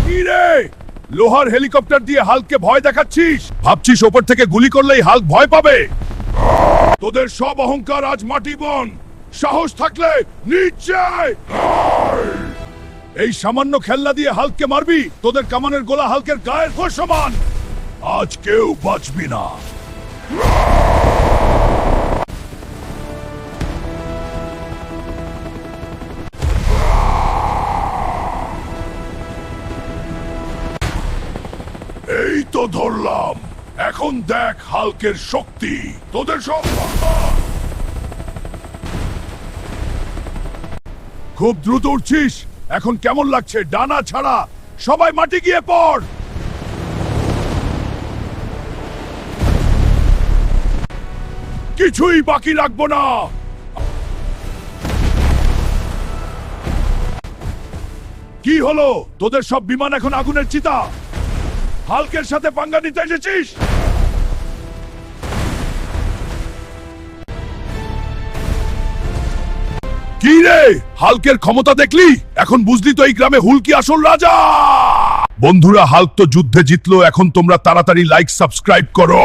কি রে, লোহার হেলিকপ্টার দিয়ে হাল্ককে ভয় দেখাচ্ছিস? ভাবছিস ওপর থেকে গুলি করলেই হাল্ক ভয় পাবে? তোদের সব অহংকার আজ মাটি বন। সাহস থাকলে নিচে আয়। এই সামান্য খেলনা দিয়ে হাল্ককে মারবি? তোদের কামানের গোলা হাল্কের গায়ের সমান। আজ কেউ বাঁচবি না। এই তো ধরলাম। এখন দেখ হাল্কের শক্তি। তোদের সব খুব দ্রুত উঠছিস। এখন কেমন লাগছে? ডানা ছাড়া সবাই মাটি গিয়ে পড়। কিছুই বাকি রাখবো না। কি হলো? তোদের সব বিমান এখন আগুনের চিতা। হাল্কের সাথে পাঙ্গা নিতে এসেছিস? কি রে, হাল্কের ক্ষমতা দেখলি? এখন বুঝলি তো এই গ্রামে হুলকি আসল রাজা। বন্ধুরা, হাল্ক তো যুদ্ধে জিতলো। এখন তোমরা তাড়াতাড়ি লাইক সাবস্ক্রাইব করো।